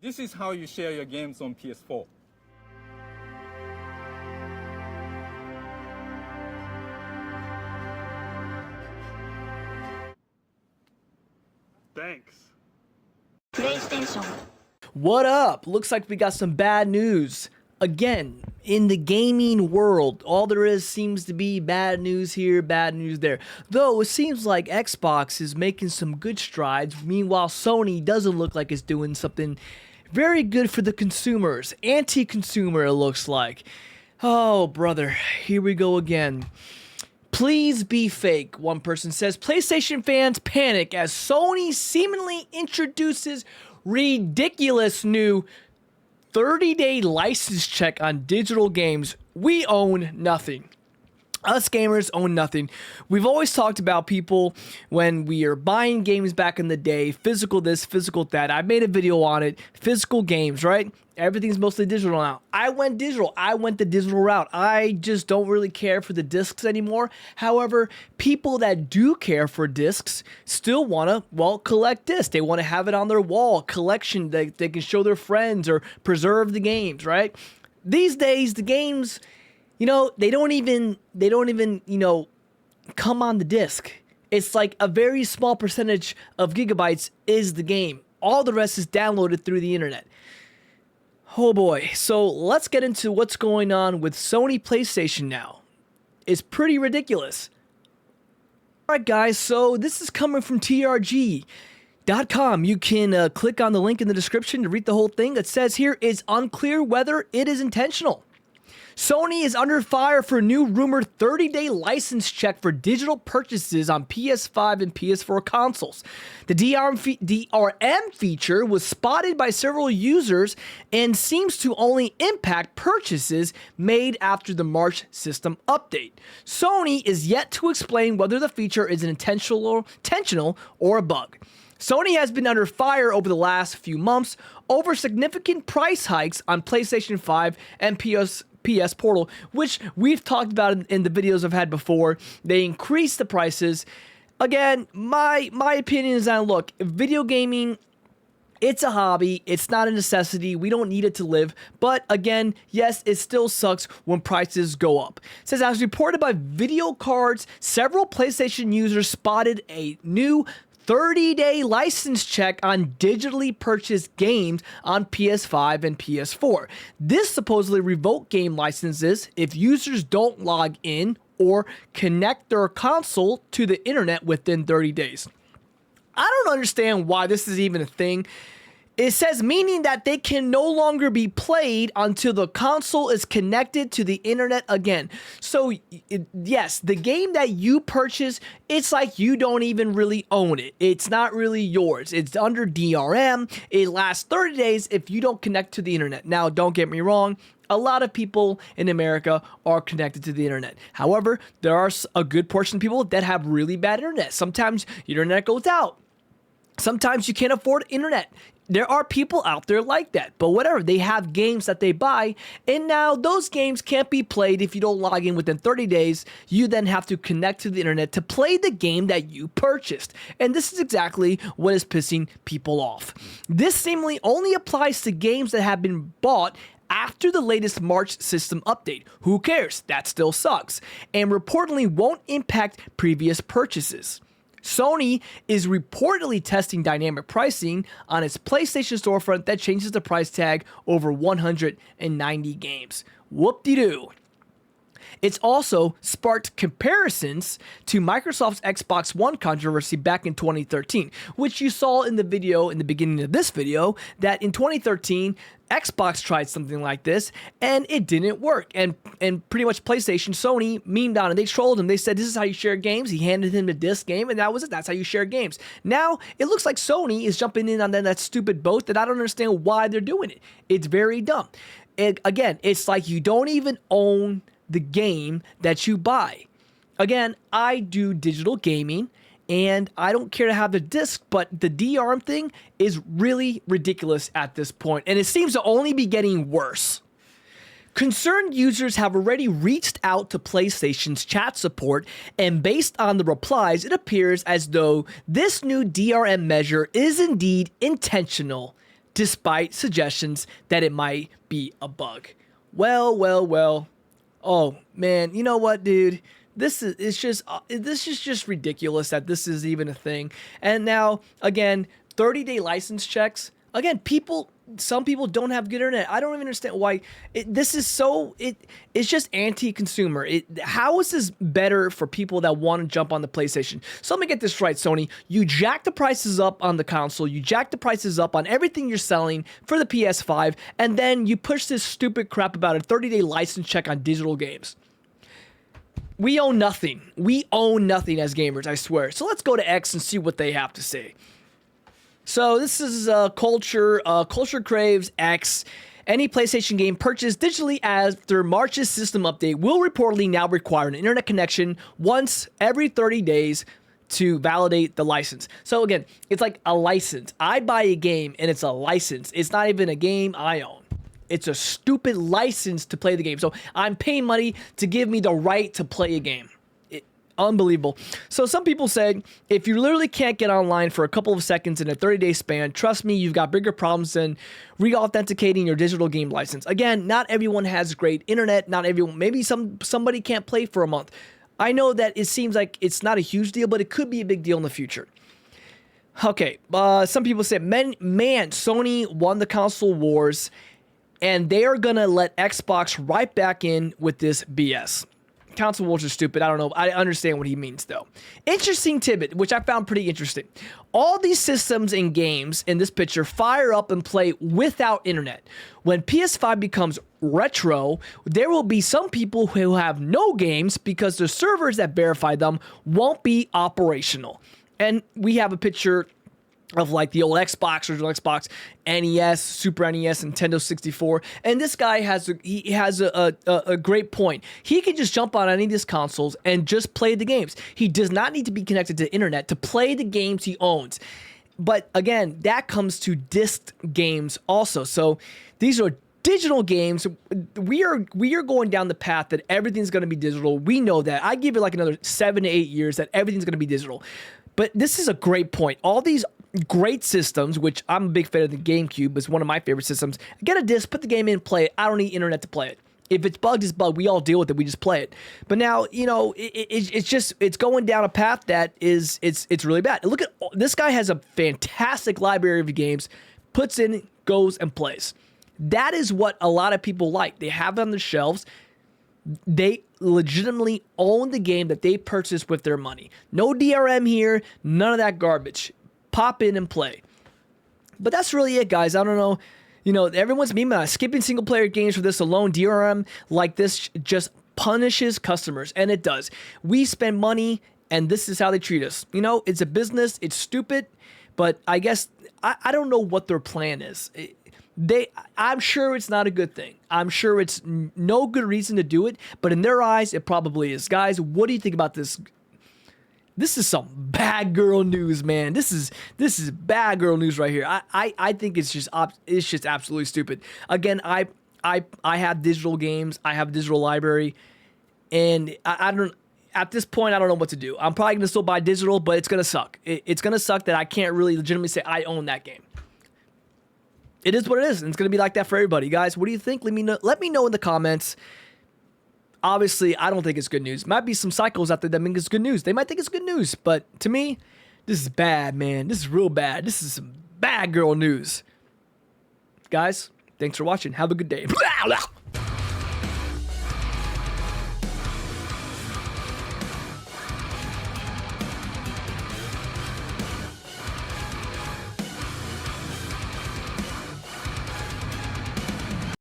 This is how you share your games on PS4. Thanks. PlayStation. What up? Looks like we got some bad news. Again, in the gaming world, all there is seems to be bad news here, bad news there. Though it seems like Xbox is making some good strides. Meanwhile, Sony doesn't look like it's doing something very good for the consumers. Anti-consumer, it looks like. Oh, brother, here we go again. Please be fake, one person says. PlayStation fans panic as Sony seemingly introduces ridiculous new 30-day license check on digital games. We own nothing. Us gamers own nothing. We've always talked about people when we are buying games back in the day, physical this, physical that. I made a video on it. Physical games, right? Everything's mostly digital now. I went digital. I went the digital route. I just don't really care for the discs anymore. However, people that do care for discs still want to, well, collect discs. They want to have it on their wall, collection that they can show their friends or preserve the games, right? These days, the games, you know, they don't even, you know, come on the disc. It's like a very small percentage of gigabytes is the game. All the rest is downloaded through the internet. Oh boy. So let's get into what's going on with Sony PlayStation now. It's pretty ridiculous. Alright guys, so this is coming from TRG.com. You can click on the link in the description to read the whole thing. It says here, it's unclear whether it is intentional. Sony is under fire for new rumored 30-day license check for digital purchases on PS5 and PS4 consoles. The DRM feature was spotted by several users and seems to only impact purchases made after the March system update. Sony is yet to explain whether the feature is intentional or a bug. Sony has been under fire over the last few months over significant price hikes on PlayStation 5 and PS Portal, which we've talked about in the videos I've had before. They increased the prices. Again, my opinion is that, look, video gaming, it's a hobby. It's not a necessity. We don't need it to live. But again, yes, it still sucks when prices go up. It says, as reported by Video Cards, several PlayStation users spotted a new 30-day license check on digitally purchased games on PS5 and PS4. This supposedly revoked game licenses if users don't log in or connect their console to the internet within 30 days. I don't understand why this is even a thing. It says meaning that they can no longer be played until the console is connected to the internet again. So yes, the game that you purchase, it's like you don't even really own it. It's not really yours. It's under DRM. It lasts 30 days if you don't connect to the internet. Now, don't get me wrong. A lot of people in America are connected to the internet. However, there are a good portion of people that have really bad internet. Sometimes your internet goes out. Sometimes you can't afford internet. There are people out there like that, but whatever, they have games that they buy, and now those games can't be played if you don't log in within 30 days. You then have to connect to the internet to play the game that you purchased, and this is exactly what is pissing people off. This seemingly only applies to games that have been bought after the latest March system update. Who cares? That still sucks, and reportedly won't impact previous purchases. Sony is reportedly testing dynamic pricing on its PlayStation storefront that changes the price tag over 190 games. Whoop-de-doo. It's also sparked comparisons to Microsoft's Xbox One controversy back in 2013, which you saw in the video in the beginning of this video, that in 2013, Xbox tried something like this, and it didn't work. And pretty much PlayStation, Sony memed on it. They trolled him. They said, this is how you share games. He handed him the disc game, and that was it. That's how you share games. Now, it looks like Sony is jumping in on that stupid boat that I don't understand why they're doing it. It's very dumb. Again, it's like you don't even own the game that you buy. Again, I do digital gaming, and I don't care to have the disc, but the DRM thing is really ridiculous at this point, and it seems to only be getting worse. Concerned users have already reached out to PlayStation's chat support, and based on the replies, it appears as though this new DRM measure is indeed intentional. despite suggestions that it might be a bug. Well. Oh man, you know what, dude? This is just ridiculous that this is even a thing. And now again, 30-day license checks. Again, some people don't have good internet. I don't even understand why this is so. It's just anti-consumer. How is this better for people that want to jump on the PlayStation? So let me get this right, Sony. You jack the prices up on the console. You jack the prices up on everything you're selling for the PS5, and then you push this stupid crap about a 30-day license check on digital games. We own nothing. We own nothing as gamers, I swear. So let's go to X and see what they have to say. So this is Culture Craves X. Any PlayStation game purchased digitally after March's system update will reportedly now require an internet connection once every 30 days to validate the license. So again, it's like a license. I buy a game and it's a license. It's not even a game I own. It's a stupid license to play the game. So I'm paying money to give me the right to play a game. Unbelievable. So some people say, if you literally can't get online for a couple of seconds in a 30-day span, trust me, you've got bigger problems than re-authenticating your digital game license. Again, not everyone has great internet. Not everyone. Maybe somebody can't play for a month. I know that it seems like it's not a huge deal, but it could be a big deal in the future. Okay, some people say, man, Sony won the console wars, and they are going to let Xbox right back in with this BS. Console wars are stupid. I don't know. I understand what he means, though. Interesting tidbit, which I found pretty interesting. All these systems and games in this picture fire up and play without internet. When PS5 becomes retro, there will be some people who have no games because the servers that verify them won't be operational. And we have a picture of like the old Xbox, original Xbox, NES, Super NES, Nintendo 64, and this guy has a great point. He can just jump on any of these consoles and just play the games. He does not need to be connected to the internet to play the games he owns. But again, that comes to disc games also. So these are digital games. We are going down the path that everything's going to be digital. We know that. I give it like another 7 to 8 years that everything's going to be digital. But this is a great point. All these great systems, which I'm a big fan of the GameCube, is one of my favorite systems. Get a disc, put the game in, play it. I don't need internet to play it. If it's bugged, it's bugged. We all deal with it. We just play it. But now, you know, it's going down a path that it's really bad. Look at this guy has a fantastic library of games, puts in, goes and plays. That is what a lot of people like. They have it on the shelves. They legitimately own the game that they purchased with their money. No DRM here, none of that garbage. Pop in and play. But that's really it, guys. I don't know. You know, everyone's memeing skipping single player games for this alone. DRM like this just punishes customers, and it does. We spend money, and this is how they treat us. You know, it's a business. It's stupid, but I guess I don't know what their plan is. I'm sure it's not a good thing. I'm sure it's no good reason to do it, but in their eyes, it probably is. Guys, what do you think about this? This is some bad girl news, man. This is bad girl news right here. I think it's just absolutely stupid. Again, I have digital games. I have a digital library, and I don't. At this point, I don't know what to do. I'm probably gonna still buy digital, but it's gonna suck. It's gonna suck that I can't really legitimately say I own that game. It is what it is, and it's gonna be like that for everybody, guys. What do you think? Let me know in the comments. Obviously, I don't think it's good news. Might be some psychos out there that think it's good news. They might think it's good news, but to me, this is bad, man. This is real bad. This is some bad girl news. Guys, thanks for watching. Have a good day.